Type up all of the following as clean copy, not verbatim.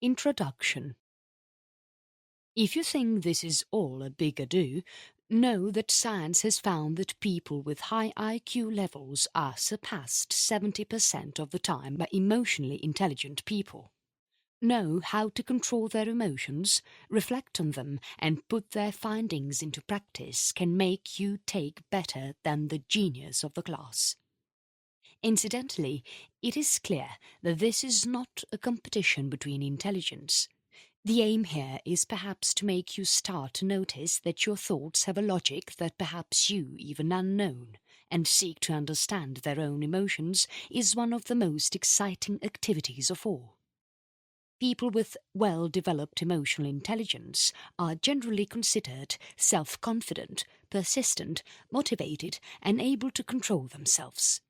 Introduction. If you think this is all a big ado, know that science has found that people with high IQ levels are surpassed 70% of the time by emotionally intelligent people. Know how to control their emotions, reflect on them, and put their findings into practice can make you take better than the genius of the class. Incidentally, it is clear that this is not a competition between intelligence. The aim here is perhaps to make you start to notice that your thoughts have a logic that perhaps you even unknown, and seek to understand their own emotions is one of the most exciting activities of all. People with well-developed emotional intelligence are generally considered self-confident, persistent, motivated, and able to control themselves.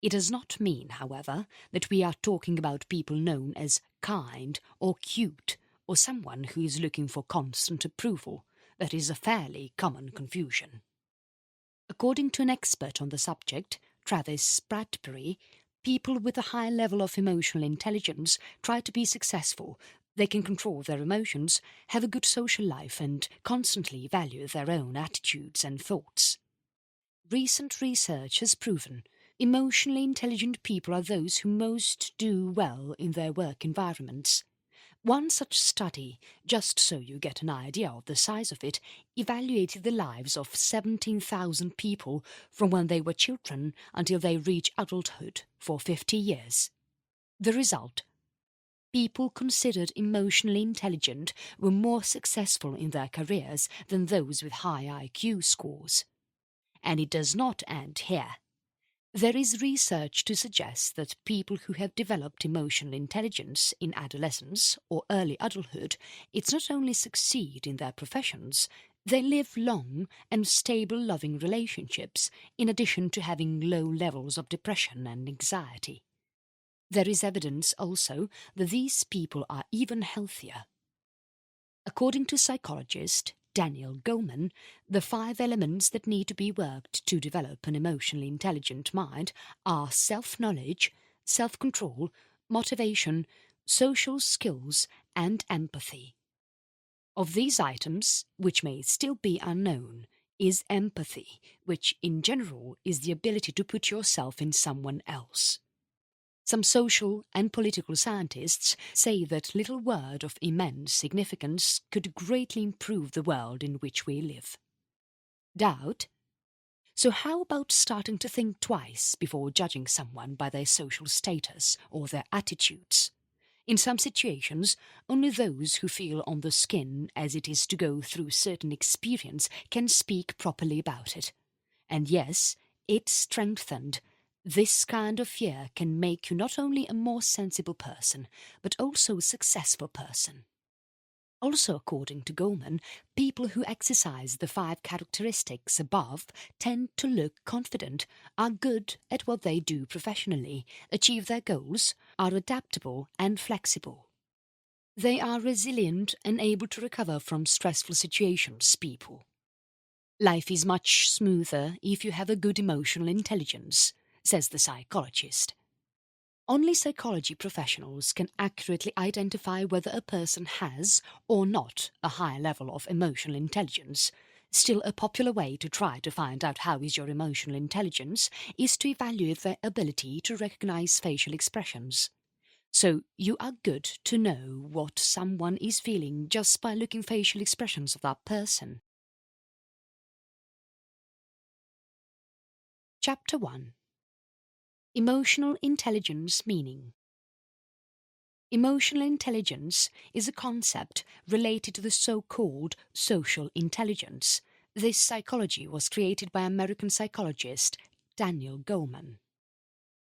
It does not mean, however, that we are talking about people known as kind or cute, or someone who is looking for constant approval. That is a fairly common confusion. According to an expert on the subject, Travis Bradbury, people with a high level of emotional intelligence try to be successful. They can control their emotions, have a good social life, and constantly value their own attitudes and thoughts. Recent research has proven emotionally intelligent people are those who most do well in their work environments. One such study, just so you get an idea of the size of it, evaluated the lives of 17,000 people from when they were children until they reach adulthood for 50 years. The result: people considered emotionally intelligent were more successful in their careers than those with high IQ scores. And it does not end here. There is research to suggest that people who have developed emotional intelligence in adolescence or early adulthood, it's not only succeed in their professions, they live long and stable loving relationships, in addition to having low levels of depression and anxiety. There is evidence also that these people are even healthier. According to psychologist Daniel Goleman, the 5 elements that need to be worked to develop an emotionally intelligent mind are self-knowledge, self-control, motivation, social skills, and empathy. Of these items, which may still be unknown, is empathy, which in general is the ability to put yourself in someone else. Some social and political scientists say that little word of immense significance could greatly improve the world in which we live. Doubt? So how about starting to think twice before judging someone by their social status or their attitudes? In some situations, only those who feel on the skin as it is to go through certain experience can speak properly about it. And yes, it's strengthened. This kind of fear can make you not only a more sensible person, but also a successful person. Also, according to Goleman, people who exercise the 5 characteristics above tend to look confident, are good at what they do professionally, achieve their goals, are adaptable and flexible. They are resilient and able to recover from stressful situations, people. Life is much smoother if you have a good emotional intelligence, says the psychologist. Only psychology professionals can accurately identify whether a person has or not a high level of emotional intelligence. Still, a popular way to try to find out how is your emotional intelligence is to evaluate their ability to recognize facial expressions. So you are good to know what someone is feeling just by looking facial expressions of that person. Chapter 1. Emotional Intelligence Meaning. Emotional intelligence is a concept related to the so-called social intelligence. This psychology was created by American psychologist Daniel Goleman.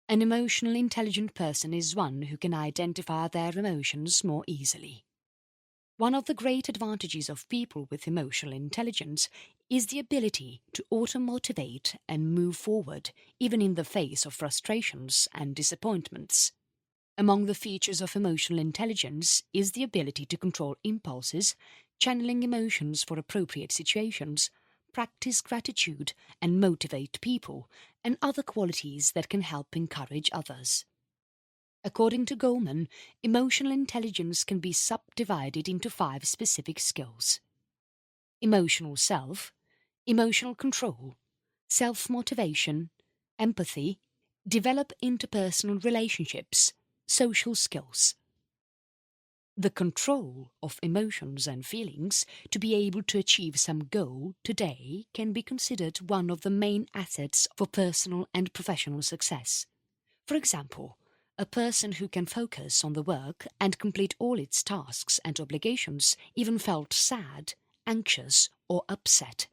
An emotionally intelligent person is one who can identify their emotions more easily. One of the great advantages of people with emotional intelligence is the ability to auto-motivate and move forward, even in the face of frustrations and disappointments. Among the features of emotional intelligence is the ability to control impulses, channeling emotions for appropriate situations, practice gratitude and motivate people, and other qualities that can help encourage others. According to Goleman, emotional intelligence can be subdivided into 5 specific skills: emotional self, emotional control, self-motivation, empathy, develop interpersonal relationships, social skills. The control of emotions and feelings to be able to achieve some goal today can be considered one of the main assets for personal and professional success. For example, a person who can focus on the work and complete all its tasks and obligations even felt sad, anxious or upset.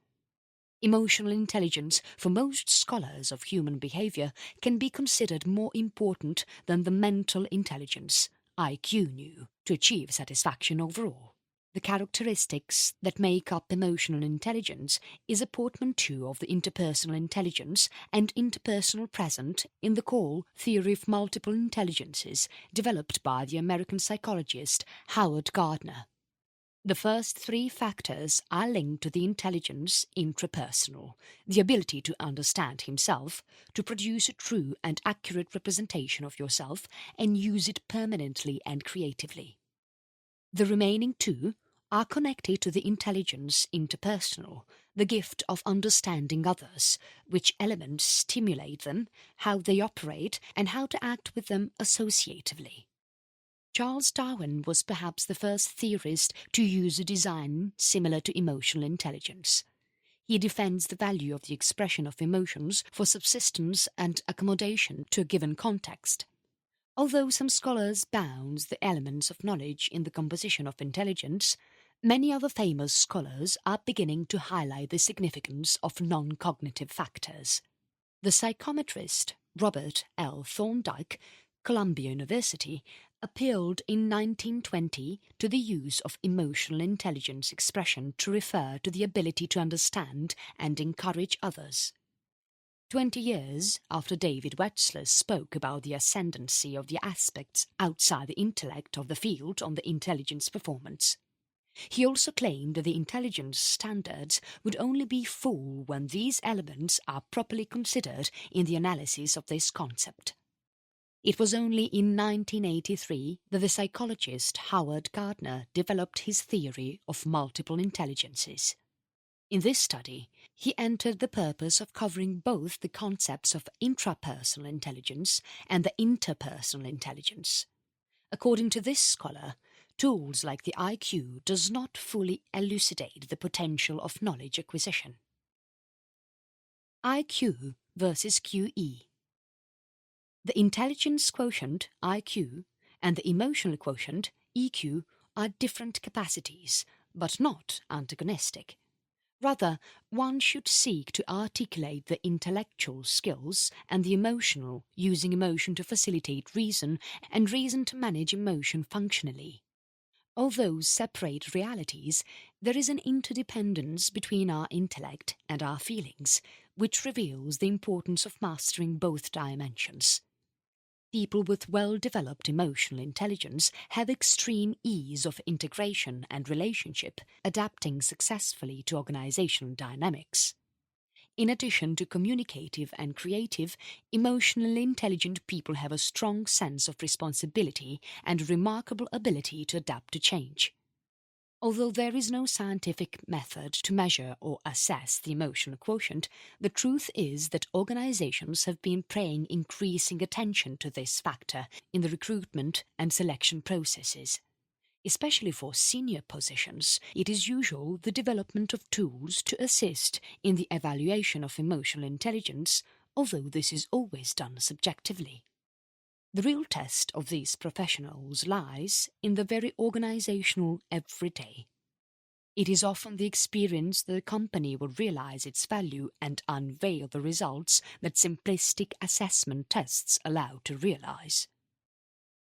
Emotional intelligence for most scholars of human behavior can be considered more important than the mental intelligence, IQ, knew to achieve satisfaction overall. The characteristics that make up emotional intelligence is a portmanteau of the interpersonal intelligence and interpersonal present in the core theory of multiple intelligences developed by the American psychologist Howard Gardner. The first 3 factors are linked to the intelligence intrapersonal, the ability to understand himself, to produce a true and accurate representation of yourself and use it permanently and creatively. The remaining 2 are connected to the intelligence interpersonal, the gift of understanding others, which elements stimulate them, how they operate, and how to act with them associatively. Charles Darwin was perhaps the first theorist to use a design similar to emotional intelligence. He defends the value of the expression of emotions for subsistence and accommodation to a given context. Although some scholars bound the elements of knowledge in the composition of intelligence, many other famous scholars are beginning to highlight the significance of non-cognitive factors. The psychometrist Robert L. Thorndike, Columbia University, appealed in 1920 to the use of emotional intelligence expression to refer to the ability to understand and encourage others. 20 years after David Wetzler spoke about the ascendancy of the aspects outside the intellect of the field on the intelligence performance, he also claimed that the intelligence standards would only be full when these elements are properly considered in the analysis of this concept. It was only in 1983 that the psychologist Howard Gardner developed his theory of multiple intelligences. In this study, he entered the purpose of covering both the concepts of intrapersonal intelligence and the interpersonal intelligence. According to this scholar, tools like the IQ does not fully elucidate the potential of knowledge acquisition. IQ versus QE. The intelligence quotient, IQ, and the emotional quotient, EQ, are different capacities, but not antagonistic. Rather, one should seek to articulate the intellectual skills and the emotional, using emotion to facilitate reason and reason to manage emotion functionally. Although separate realities, there is an interdependence between our intellect and our feelings, which reveals the importance of mastering both dimensions. People with well-developed emotional intelligence have extreme ease of integration and relationship, adapting successfully to organizational dynamics. In addition to communicative and creative, emotionally intelligent people have a strong sense of responsibility and a remarkable ability to adapt to change. Although there is no scientific method to measure or assess the emotional quotient, the truth is that organizations have been paying increasing attention to this factor in the recruitment and selection processes. Especially for senior positions, it is usual the development of tools to assist in the evaluation of emotional intelligence, although this is always done subjectively. The real test of these professionals lies in the very organizational everyday. It is often the experience that a company will realize its value and unveil the results that simplistic assessment tests allow to realize.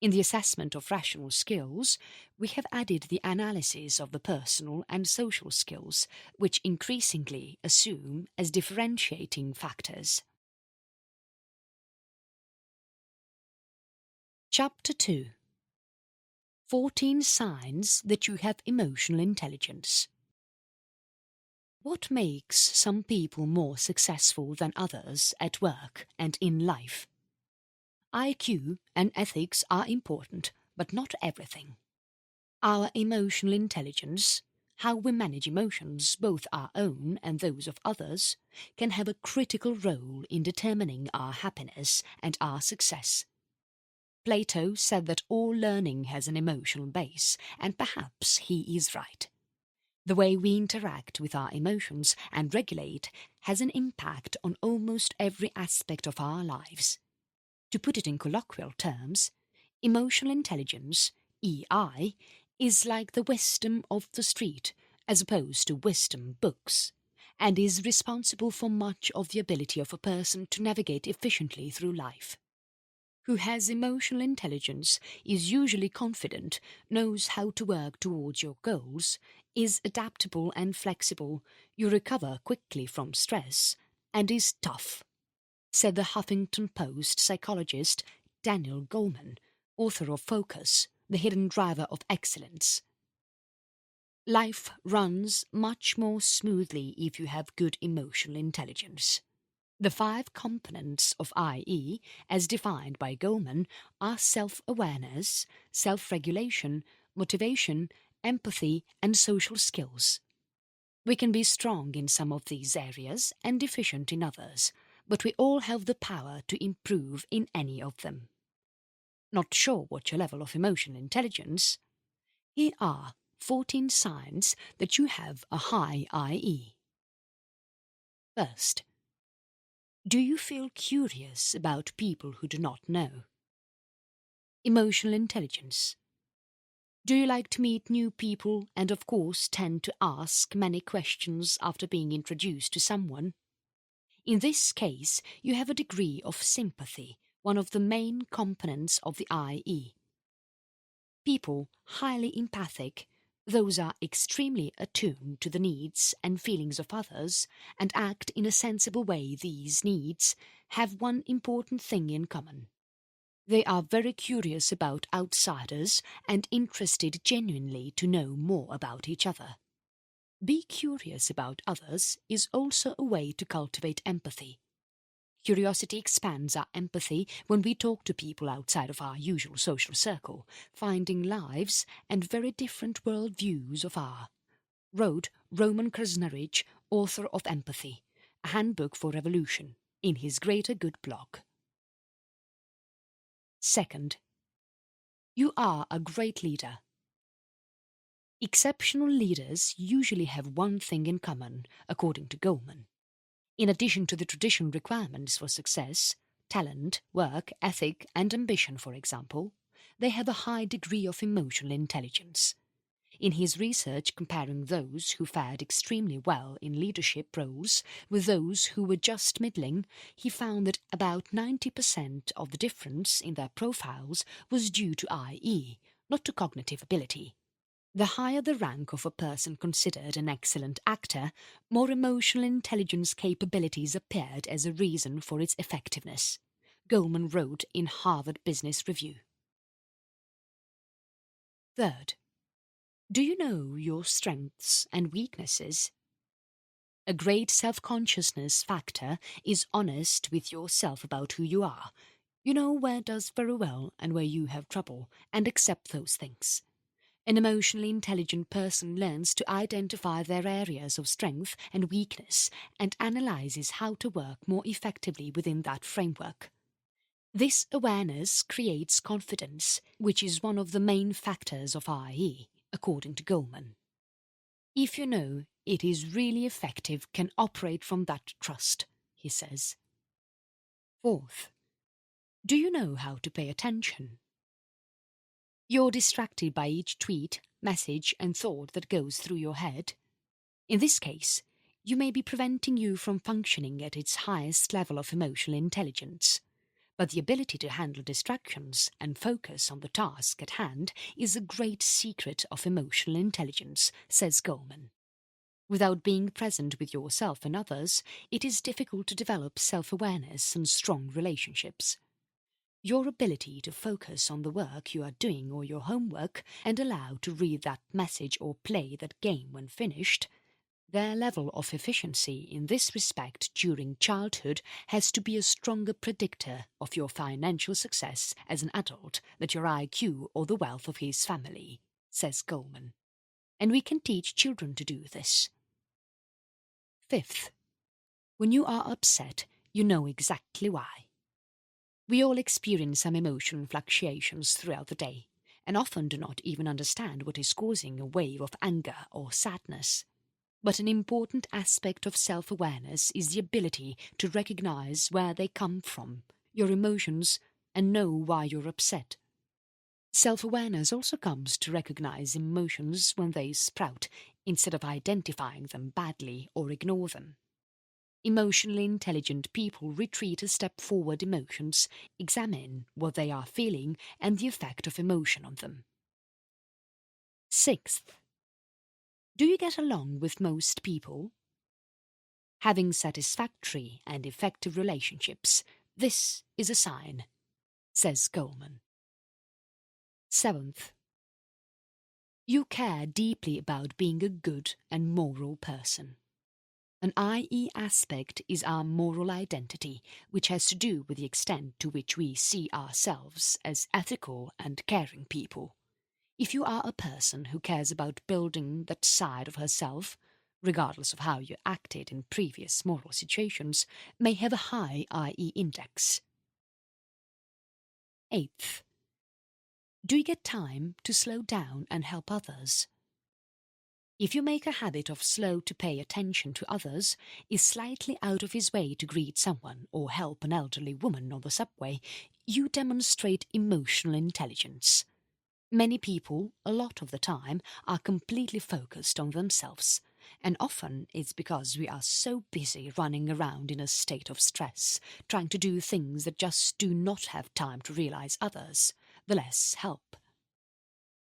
In the assessment of rational skills, we have added the analysis of the personal and social skills, which increasingly assume as differentiating factors. Chapter 2. 14 Signs that you have emotional intelligence. What makes some people more successful than others at work and in life? IQ and ethics are important, but not everything. Our emotional intelligence, how we manage emotions, both our own and those of others, can have a critical role in determining our happiness and our success. Plato said that all learning has an emotional base, and perhaps he is right. The way we interact with our emotions and regulate has an impact on almost every aspect of our lives. To put it in colloquial terms, emotional intelligence, EI, is like the wisdom of the street as opposed to wisdom books, and is responsible for much of the ability of a person to navigate efficiently through life. Who has emotional intelligence is usually confident, knows how to work towards your goals, is adaptable and flexible, you recover quickly from stress, and is tough, said the Huffington Post psychologist Daniel Goleman, author of Focus, The Hidden Driver of Excellence. Life runs much more smoothly if you have good emotional intelligence. The 5 components of IE, as defined by Goleman, are self-awareness, self-regulation, motivation, empathy, and social skills. We can be strong in some of these areas and deficient in others, but we all have the power to improve in any of them. Not sure what your level of emotional intelligence? Here are 14 signs that you have a high IE. First, do you feel curious about people who do not know? Emotional intelligence. Do you like to meet new people and of course tend to ask many questions after being introduced to someone? In this case, you have a degree of sympathy, one of the main components of the IE. People highly empathic, those are extremely attuned to the needs and feelings of others and act in a sensible way. These needs have one important thing in common. They are very curious about outsiders and interested genuinely to know more about each other. Be curious about others is also a way to cultivate empathy. Curiosity expands our empathy when we talk to people outside of our usual social circle, finding lives and very different world views of our, wrote Roman Krasnarich, author of Empathy, a handbook for revolution, in his Greater Good blog. Second, you are a great leader. Exceptional leaders usually have one thing in common, according to Goleman. In addition to the traditional requirements for success, talent, work, ethic, and ambition, for example, they have a high degree of emotional intelligence. In his research comparing those who fared extremely well in leadership roles with those who were just middling, he found that about 90% of the difference in their profiles was due to IE, not to cognitive ability. The higher the rank of a person considered an excellent actor, more emotional intelligence capabilities appeared as a reason for its effectiveness, Goleman wrote in Harvard Business Review. Third, do you know your strengths and weaknesses? A great self-consciousness factor is honest with yourself about who you are. You know where does very well and where you have trouble, and accept those things. An emotionally intelligent person learns to identify their areas of strength and weakness and analyzes how to work more effectively within that framework. This awareness creates confidence, which is one of the main factors of IE, according to Goleman. If you know it is really effective, can operate from that trust, he says. Fourth, do you know how to pay attention? You're distracted by each tweet, message and thought that goes through your head. In this case, you may be preventing you from functioning at its highest level of emotional intelligence. But the ability to handle distractions and focus on the task at hand is a great secret of emotional intelligence, says Goleman. Without being present with yourself and others, it is difficult to develop self-awareness and strong relationships. Your ability to focus on the work you are doing or your homework and allow to read that message or play that game when finished, Their level of efficiency in this respect during childhood has to be a stronger predictor of your financial success as an adult than your IQ or the wealth of his family, says Goleman. And we can teach children to do this. Fifth, when you are upset, you know exactly why. We all experience some emotional fluctuations throughout the day, and often do not even understand what is causing a wave of anger or sadness. But an important aspect of self-awareness is the ability to recognize where they come from, your emotions, and know why you're upset. Self-awareness also comes to recognize emotions when they sprout, instead of identifying them badly or ignore them. Emotionally intelligent people retreat a step forward emotions, examine what they are feeling and the effect of emotion on them. Sixth, do you get along with most people? Having satisfactory and effective relationships, this is a sign, says Goleman. Seventh, you care deeply about being a good and moral person. An IE aspect is our moral identity, which has to do with the extent to which we see ourselves as ethical and caring people. If you are a person who cares about building that side of herself, regardless of how you acted in previous moral situations, may have a high IE index. Eighth, do you get time to slow down and help others? If you make a habit of slow to pay attention to others, is slightly out of his way to greet someone or help an elderly woman on the subway, you demonstrate emotional intelligence. Many people, a lot of the time, are completely focused on themselves, and often it's because we are so busy running around in a state of stress, trying to do things that just do not have time to realize others, the less help.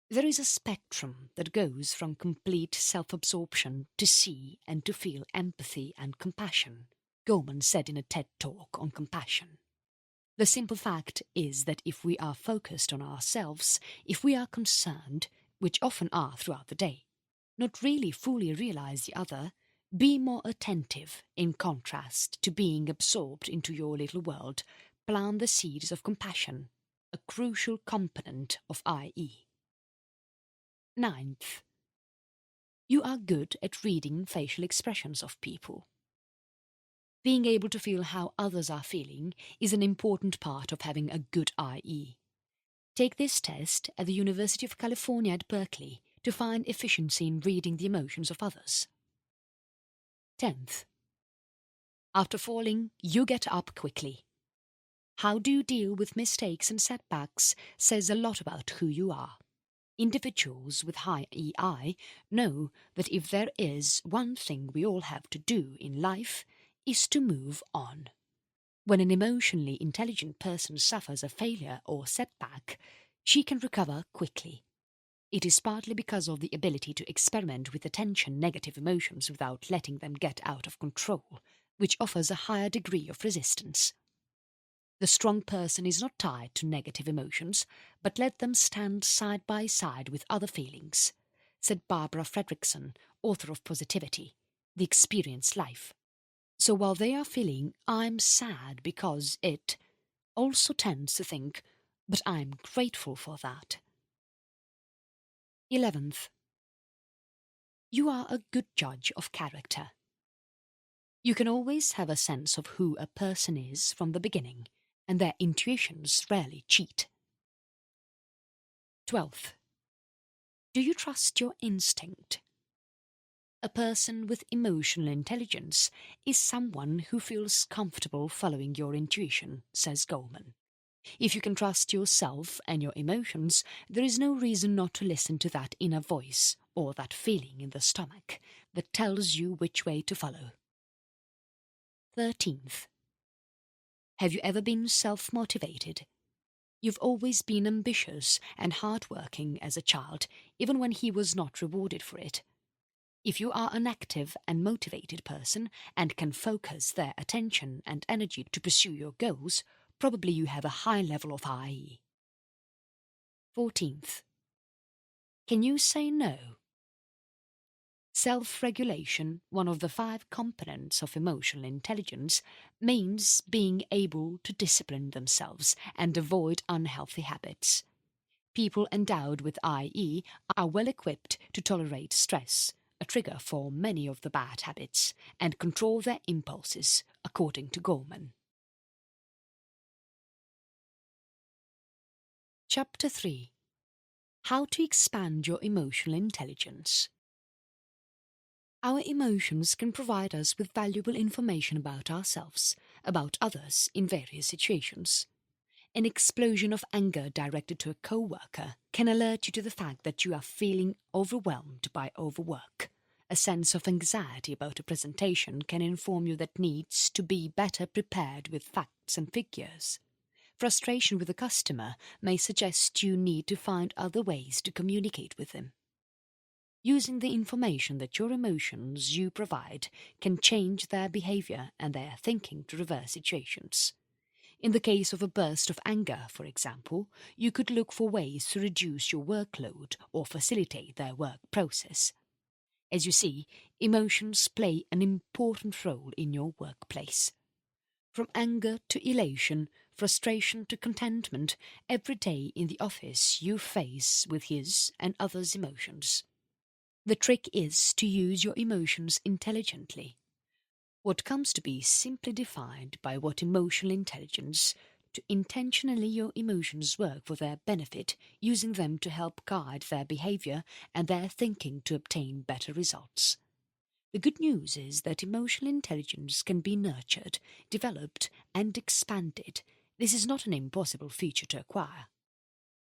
There is a spectrum that goes from complete self-absorption to see and to feel empathy and compassion, Goleman said in a TED Talk on compassion. The simple fact is that if we are focused on ourselves, if we are concerned, which often are throughout the day, not really fully realize the other, be more attentive in contrast to being absorbed into your little world, plant the seeds of compassion, a crucial component of IE. Ninth, you are good at reading facial expressions of people. Being able to feel how others are feeling is an important part of having a good IE. Take this test at the University of California at Berkeley to find efficiency in reading the emotions of others. 10th. After falling, you get up quickly. How do you deal with mistakes and setbacks says a lot about who you are. Individuals with high EI know that if there is one thing we all have to do in life, is to move on. When an emotionally intelligent person suffers a failure or setback, she can recover quickly. It is partly because of the ability to experiment with attention negative emotions without letting them get out of control, which offers a higher degree of resistance. The strong person is not tied to negative emotions, but let them stand side by side with other feelings, said Barbara Fredrickson, author of Positivity, The Experienced Life. So while they are feeling, I'm sad because it, also tends to think, but I'm grateful for that. 11th. You are a good judge of character. You can always have a sense of who a person is from the beginning, and their intuitions rarely cheat. 12th. Do you trust your instinct? A person with emotional intelligence is someone who feels comfortable following your intuition, says Goleman. If you can trust yourself and your emotions, there is no reason not to listen to that inner voice or that feeling in the stomach that tells you which way to follow. 13th. Have you ever been self-motivated? You've always been ambitious and hard-working as a child, even when he was not rewarded for it. If you are an active and motivated person and can focus their attention and energy to pursue your goals, probably you have a high level of IE. 14th. Can you say no? Self-regulation, one of the 5 components of emotional intelligence, means being able to discipline themselves and avoid unhealthy habits. People endowed with IE are well equipped to tolerate stress, a trigger for many of the bad habits, and control their impulses, according to Gorman. Chapter 3. How to expand your emotional intelligence. Our emotions can provide us with valuable information about ourselves, about others in various situations. An explosion of anger directed to a co-worker can alert you to the fact that you are feeling overwhelmed by overwork. A sense of anxiety about a presentation can inform you that needs to be better prepared with facts and figures. Frustration with a customer may suggest you need to find other ways to communicate with them. Using the information that your emotions you provide can change their behavior and their thinking to reverse situations. In the case of a burst of anger, for example, you could look for ways to reduce your workload or facilitate their work process. As you see, emotions play an important role in your workplace. From anger to elation, frustration to contentment, every day in the office you face with his and others' emotions. The trick is to use your emotions intelligently. What comes to be simply defined by what emotional intelligence, to intentionally your emotions work for their benefit, using them to help guide their behavior and their thinking to obtain better results. The good news is that emotional intelligence can be nurtured, developed, and expanded. This is not an impossible feature to acquire.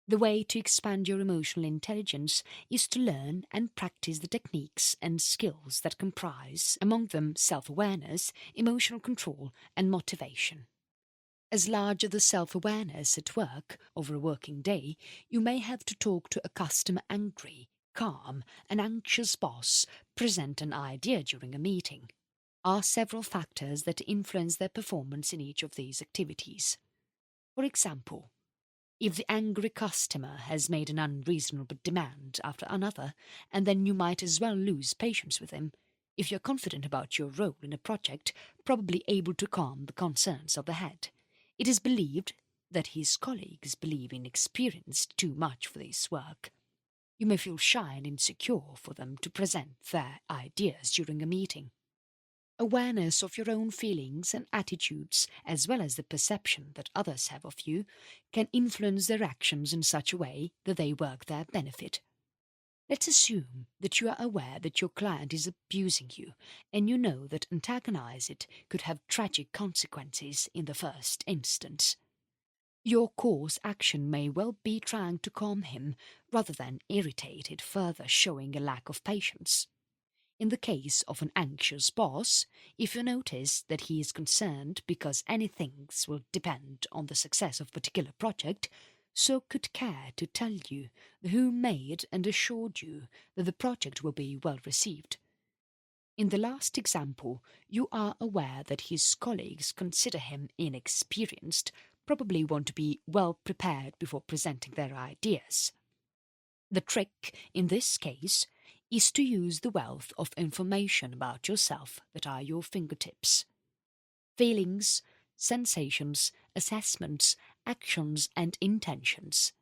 The way to expand your emotional intelligence is to learn and practice the techniques and skills that comprise, among them, self-awareness, emotional control, and motivation. As large as the self-awareness at work over a working day, you may have to talk to a customer angry, calm, an anxious boss, present an idea during a meeting. Are several factors that influence their performance in each of these activities. For example, if the angry customer has made an unreasonable demand after another, and then you might as well lose patience with him. If you're confident about your role in a project, probably able to calm the concerns of the head. It is believed that his colleagues believe inexperienced too much for this work. You may feel shy and insecure for them to present their ideas during a meeting. Awareness of your own feelings and attitudes, as well as the perception that others have of you, can influence their actions in such a way that they work their benefit. Let's assume that you are aware that your client is abusing you, and you know that antagonize it could have tragic consequences in the first instance. Your course action may well be trying to calm him rather than irritate it further, showing a lack of patience. In the case of an anxious boss, if you notice that he is concerned because anything will depend on the success of a particular project, so could care to tell you who made and assured you that the project will be well received. In the last example, you are aware that his colleagues consider him inexperienced, probably want to be well prepared before presenting their ideas. The trick, in this case, is to use the wealth of information about yourself that are your fingertips. Feelings, sensations, assessments, actions and intentions.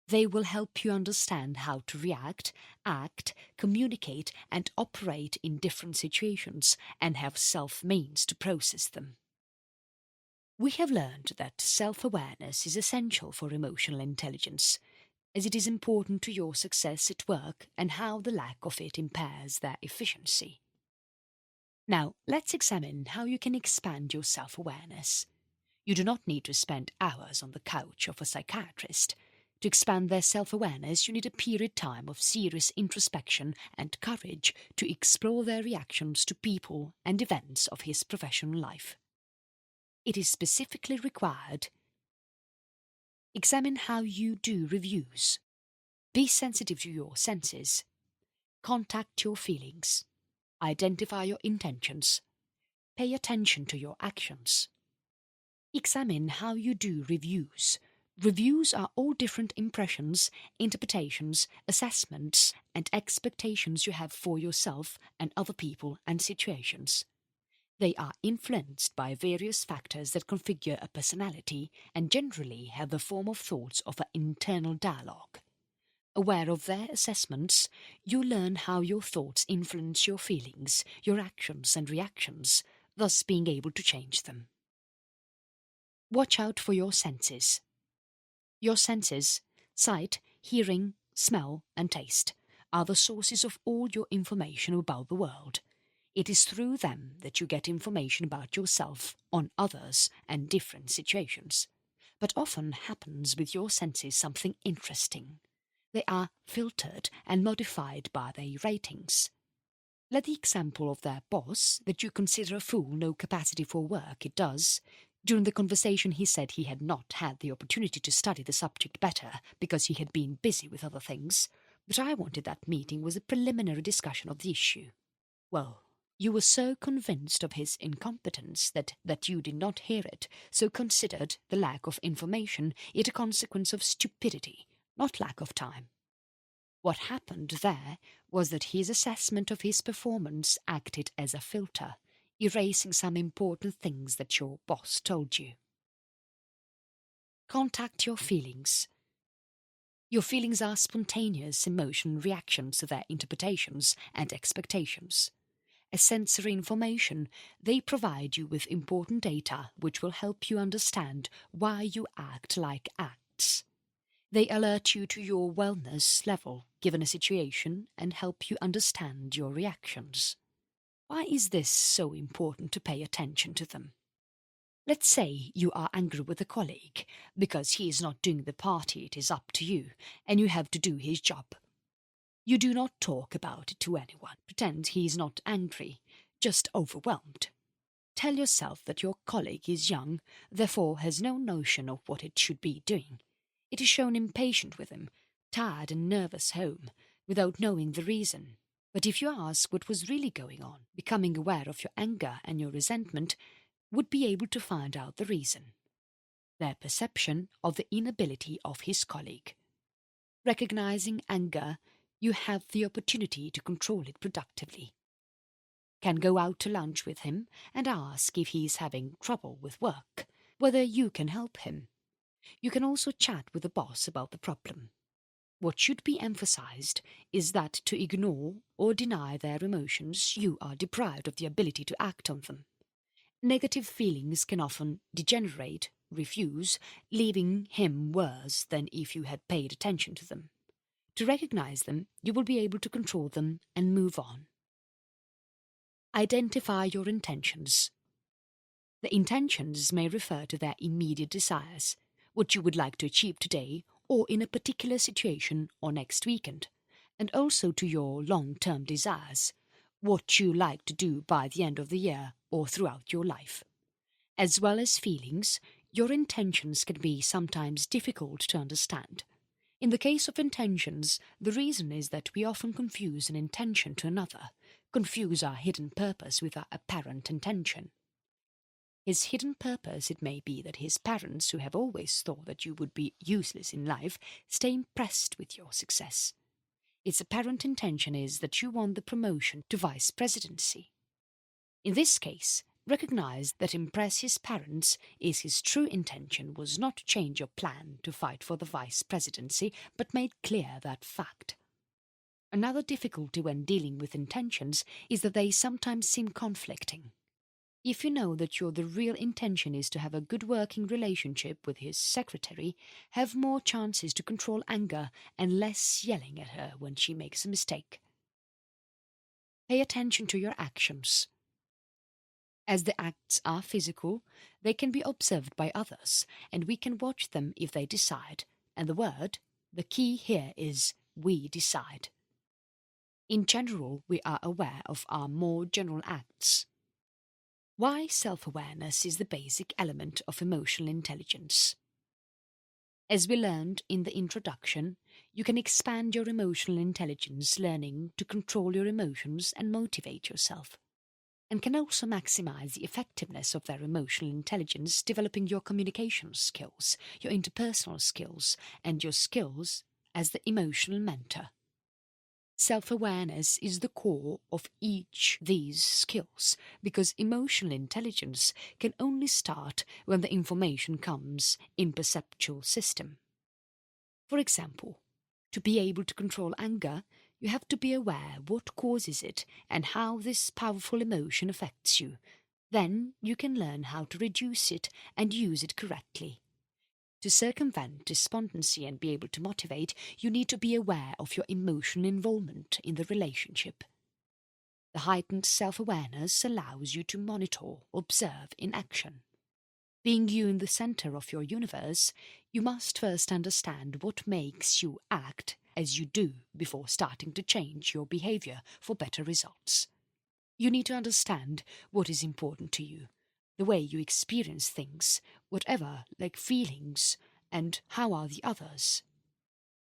They will help you understand how to react, act, communicate and operate in different situations and have self-means to process them. We have learned that self-awareness is essential for emotional intelligence, as it is important to your success at work and how the lack of it impairs their efficiency. Now, let's examine how you can expand your self-awareness. You do not need to spend hours on the couch of a psychiatrist. To expand their self-awareness, you need a period time of serious introspection and courage to explore their reactions to people and events of his professional life. It is specifically required. Examine how you do reviews. Be sensitive to your senses. Contact your feelings. Identify your intentions. Pay attention to your actions. Examine how you do reviews. Reviews are all different impressions, interpretations, assessments, and expectations you have for yourself and other people and situations. They are influenced by various factors that configure a personality and generally have the form of thoughts of an internal dialogue. Aware of their assessments, you learn how your thoughts influence your feelings, your actions and reactions, thus being able to change them. Watch out for your senses. Your senses, sight, hearing, smell, and taste, are the sources of all your information about the world. It is through them that you get information about yourself, on others, and different situations. But often happens with your senses something interesting. They are filtered and modified by their ratings. Let the example of their boss, that you consider a fool, no capacity for work, it does. During the conversation he said he had not had the opportunity to study the subject better because he had been busy with other things, but I wanted that meeting was a preliminary discussion of the issue. Well, you were so convinced of his incompetence that you did not hear it, so considered the lack of information it a consequence of stupidity, not lack of time. What happened there was that his assessment of his performance acted as a filter, erasing some important things that your boss told you. Contact your feelings. Your feelings are spontaneous emotional reactions to their interpretations and expectations. As sensory information, they provide you with important data which will help you understand why you act like acts. They alert you to your wellness level given a situation and help you understand your reactions. Why is this so important to pay attention to them? Let's say you are angry with a colleague because he is not doing the part it is up to you and you have to do his job. You do not talk about it to anyone, pretend he is not angry, just overwhelmed. Tell yourself that your colleague is young, therefore has no notion of what it should be doing. It is shown impatient with him, tired and nervous home, without knowing the reason. But if you ask what was really going on, becoming aware of your anger and your resentment, would be able to find out the reason. Their perception of the inability of his colleague. Recognizing anger, you have the opportunity to control it productively. Can go out to lunch with him and ask if he is having trouble with work, whether you can help him. You can also chat with the boss about the problem. What should be emphasized is that to ignore or deny their emotions, you are deprived of the ability to act on them. Negative feelings can often degenerate, refuse, leaving him worse than if you had paid attention to them. To recognize them, you will be able to control them and move on. Identify your intentions. The intentions may refer to their immediate desires, what you would like to achieve today or in a particular situation or next weekend, and also to your long-term desires, what you like to do by the end of the year or throughout your life. As well as feelings, your intentions can be sometimes difficult to understand. In the case of intentions, the reason is that we often confuse an intention to another, confuse our hidden purpose with our apparent intention. His hidden purpose, it may be that his parents, who have always thought that you would be useless in life, stay impressed with your success. Its apparent intention is that you want the promotion to vice presidency. In this case, recognize that impress his parents is his true intention was not to change your plan to fight for the vice presidency, but made clear that fact. Another difficulty when dealing with intentions is that they sometimes seem conflicting. If you know that your the real intention is to have a good working relationship with his secretary, have more chances to control anger and less yelling at her when she makes a mistake. Pay attention to your actions. As the acts are physical, they can be observed by others, and we can watch them if they decide, and the key here is we decide. In general, we are aware of our more general acts. Why self-awareness is the basic element of emotional intelligence. As we learned in the introduction, you can expand your emotional intelligence learning to control your emotions and motivate yourself. and can also maximize the effectiveness of their emotional intelligence, developing your communication skills, your interpersonal skills, and your skills as the emotional mentor. Self-awareness is the core of each these skills, because emotional intelligence can only start when the information comes in perceptual system. For example, to be able to control anger, you have to be aware what causes it and how this powerful emotion affects you. Then you can learn how to reduce it and use it correctly. To circumvent despondency and be able to motivate, you need to be aware of your emotional involvement in the relationship. The heightened self-awareness allows you to monitor, observe in action. Being you in the center of your universe, you must first understand what makes you act as you do before starting to change your behavior for better results. You need to understand what is important to you, the way you experience things, whatever, like feelings, and how are the others.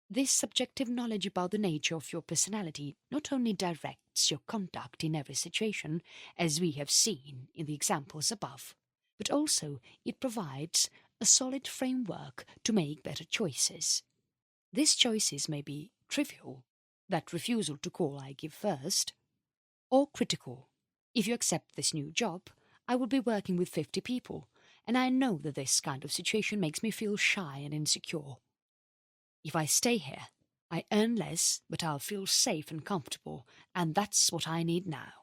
This subjective knowledge about the nature of your personality not only directs your conduct in every situation, as we have seen in the examples above, but also it provides a solid framework to make better choices. These choices may be trivial, that refusal to call I give first, or critical. If you accept this new job, I will be working with 50 people, and I know that this kind of situation makes me feel shy and insecure. If I stay here, I earn less, but I'll feel safe and comfortable, and that's what I need now.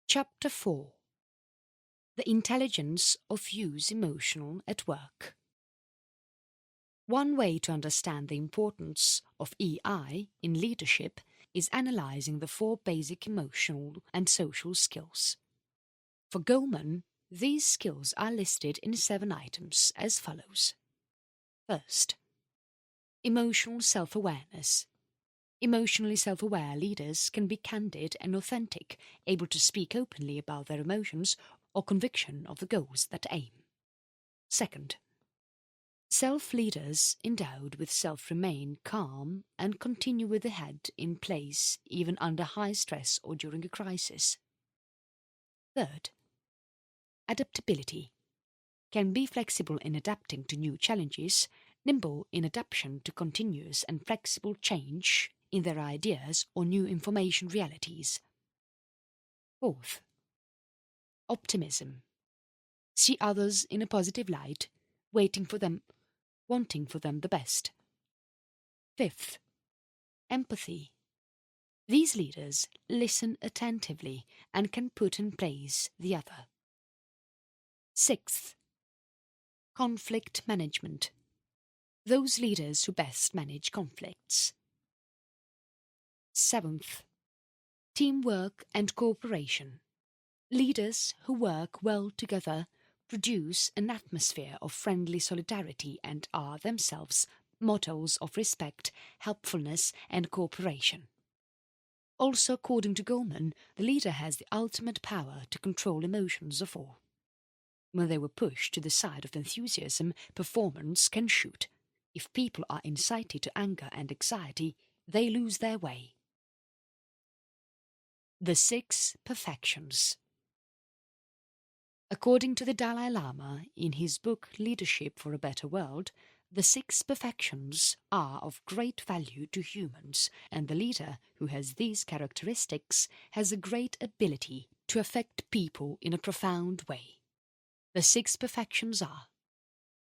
Chapter 4. The Intelligence of Use Emotional at Work. One way to understand the importance of EI in leadership is analyzing the 4 basic emotional and social skills. For Goleman, these skills are listed in 7 items as follows. First, emotional self-awareness. Emotionally self-aware leaders can be candid and authentic, able to speak openly about their emotions or conviction of the goals that aim. Second, self-leaders endowed with self remain calm and continue with the head in place even under high stress or during a crisis. Third, adaptability. Can be flexible in adapting to new challenges, nimble in adaptation to continuous and flexible change in their ideas or new information realities. Fourth, optimism. See others in a positive light, wanting for them the best. Fifth, empathy. These leaders listen attentively and can put in place the other. Sixth, conflict management. Those leaders who best manage conflicts. Seventh, teamwork and cooperation. Leaders who work well together produce an atmosphere of friendly solidarity and are themselves models of respect, helpfulness and cooperation. Also, according to Goleman, the leader has the ultimate power to control emotions of all. When they were pushed to the side of enthusiasm, performance can shoot. If people are incited to anger and anxiety, they lose their way. The 6 perfections. According to the Dalai Lama in his book Leadership for a Better World, the 6 perfections are of great value to humans, and the leader who has these characteristics has a great ability to affect people in a profound way. The 6 perfections are: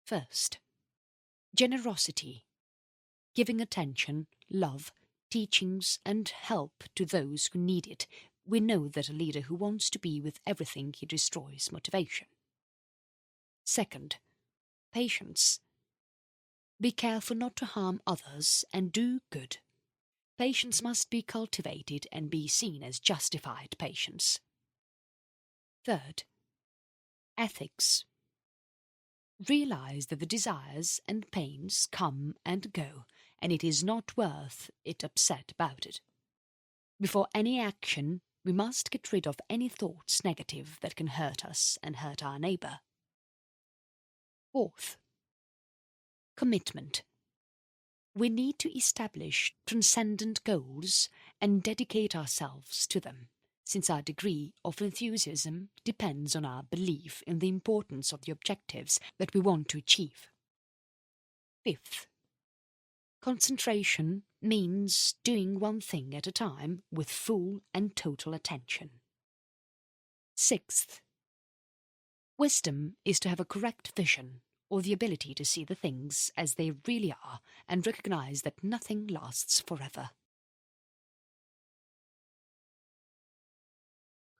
first, generosity, giving attention, love, teachings and help to those who need it. We know that a leader who wants to be with everything he destroys motivation. Second, patience. Be careful not to harm others and do good. Patience must be cultivated and be seen as justified patience. Third, ethics. Realize that the desires and pains come and go, and it is not worth it upset about it. Before any action, we must get rid of any thoughts negative that can hurt us and hurt our neighbour. Fourth, commitment. We need to establish transcendent goals and dedicate ourselves to them, since our degree of enthusiasm depends on our belief in the importance of the objectives that we want to achieve. Fifth, concentration means doing one thing at a time with full and total attention. Sixth, wisdom is to have a correct vision, or the ability to see the things as they really are and recognize that nothing lasts forever.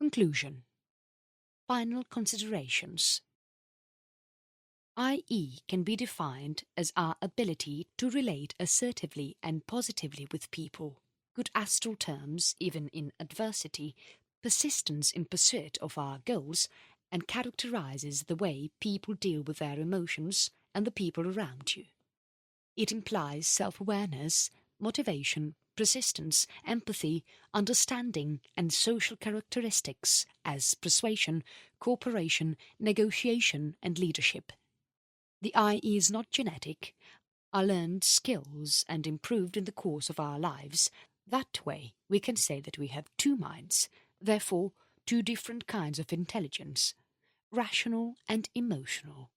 Conclusion. Final considerations. IE can be defined as our ability to relate assertively and positively with people, good astral terms even in adversity, persistence in pursuit of our goals, and characterizes the way people deal with their emotions and the people around you. It implies self-awareness, motivation, persistence, empathy, understanding, and social characteristics as persuasion, cooperation, negotiation, and leadership. The IE is not genetic, are learned skills and improved in the course of our lives. That way we can say that we have two minds, therefore two different kinds of intelligence, rational and emotional.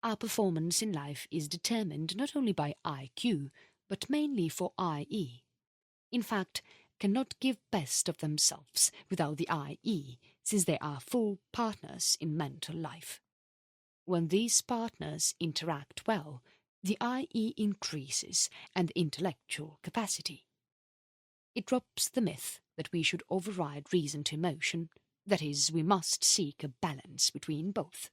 Our performance in life is determined not only by IQ, but mainly for IE. In fact, cannot give best of themselves without the IE, since they are full partners in mental life. When these partners interact well, the IE increases and intellectual capacity. It drops the myth that we should override reason to emotion, that is, we must seek a balance between both.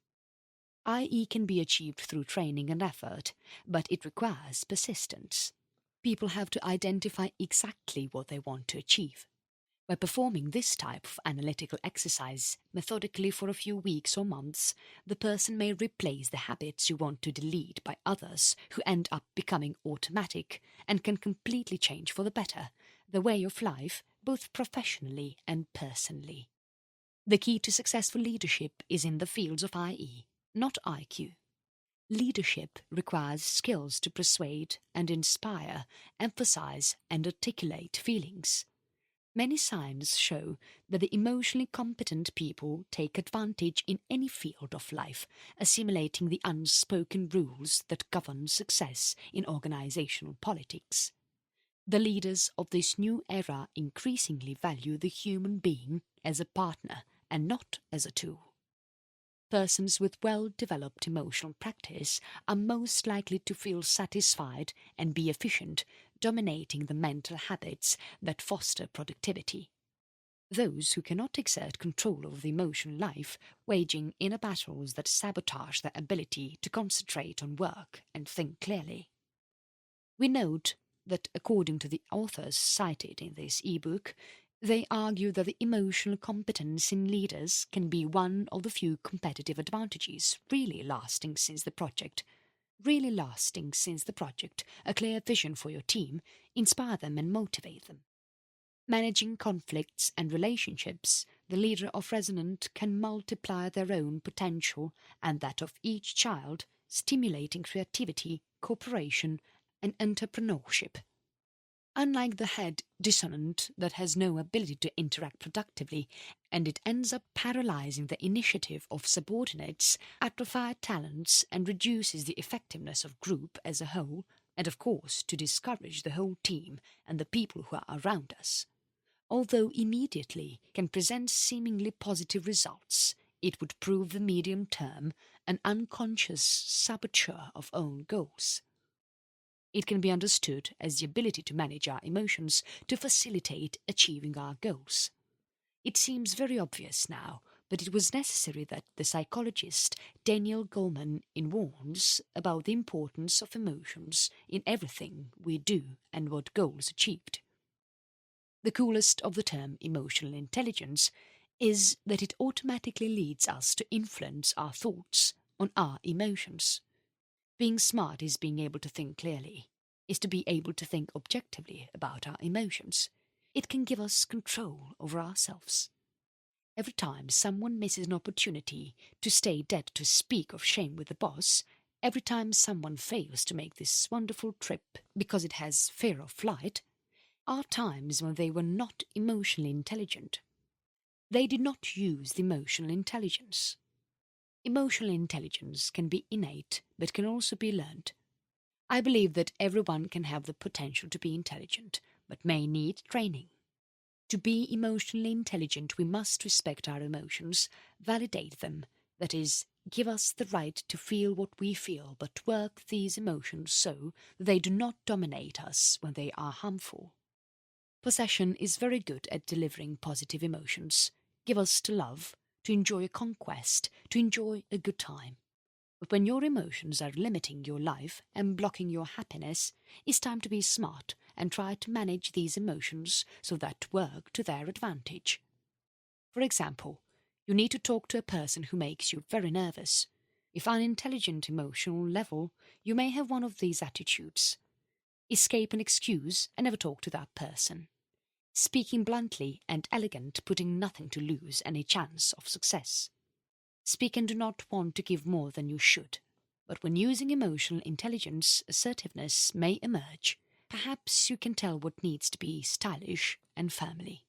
IE can be achieved through training and effort, but it requires persistence. People have to identify exactly what they want to achieve. By performing this type of analytical exercise methodically for a few weeks or months, the person may replace the habits you want to delete by others who end up becoming automatic and can completely change for the better the way of life, both professionally and personally. The key to successful leadership is in the fields of IE, not IQ. Leadership requires skills to persuade and inspire, emphasize and articulate feelings. Many signs show that the emotionally competent people take advantage in any field of life, assimilating the unspoken rules that govern success in organizational politics. The leaders of this new era increasingly value the human being as a partner and not as a tool. Persons with well-developed emotional practice are most likely to feel satisfied and be efficient, dominating the mental habits that foster productivity. Those who cannot exert control over the emotional life, waging inner battles that sabotage their ability to concentrate on work and think clearly. We note that according to the authors cited in this ebook, they argue that the emotional competence in leaders can be one of the few competitive advantages really lasting since the project, a clear vision for your team, inspire them and motivate them. Managing conflicts and relationships, the leader of Resonant can multiply their own potential and that of each child, stimulating creativity, cooperation, and entrepreneurship. Unlike the head dissonant that has no ability to interact productively, and it ends up paralyzing the initiative of subordinates, atrophied talents, and reduces the effectiveness of group as a whole, and of course to discourage the whole team and the people who are around us. Although immediately can present seemingly positive results, it would prove the medium term an unconscious saboteur of own goals. It can be understood as the ability to manage our emotions to facilitate achieving our goals. It seems very obvious now, but it was necessary that the psychologist Daniel Goleman warns about the importance of emotions in everything we do and what goals achieved. The coolest of the term emotional intelligence is that it automatically leads us to influence our thoughts on our emotions. Being smart is being able to think clearly, is to be able to think objectively about our emotions. It can give us control over ourselves. Every time someone misses an opportunity to stay dead to speak of shame with the boss, every time someone fails to make this wonderful trip because it has fear of flight, are times when they were not emotionally intelligent. They did not use the emotional intelligence. Emotional intelligence can be innate but can also be learned. I believe that everyone can have the potential to be intelligent, but may need training. To be emotionally intelligent, we must respect our emotions, validate them, that is, give us the right to feel what we feel, but work these emotions so that they do not dominate us when they are harmful. Possession is very good at delivering positive emotions. Give us to love, to enjoy a conquest, to enjoy a good time. But when your emotions are limiting your life and blocking your happiness, it's time to be smart and try to manage these emotions so that work to their advantage. For example, you need to talk to a person who makes you very nervous. If on an intelligent emotional level, you may have one of these attitudes. Escape an excuse and never talk to that person. Speaking bluntly and elegant, putting nothing to lose any chance of success. Speak and do not want to give more than you should. But when using emotional intelligence, assertiveness may emerge. Perhaps you can tell what needs to be stylish and firmly.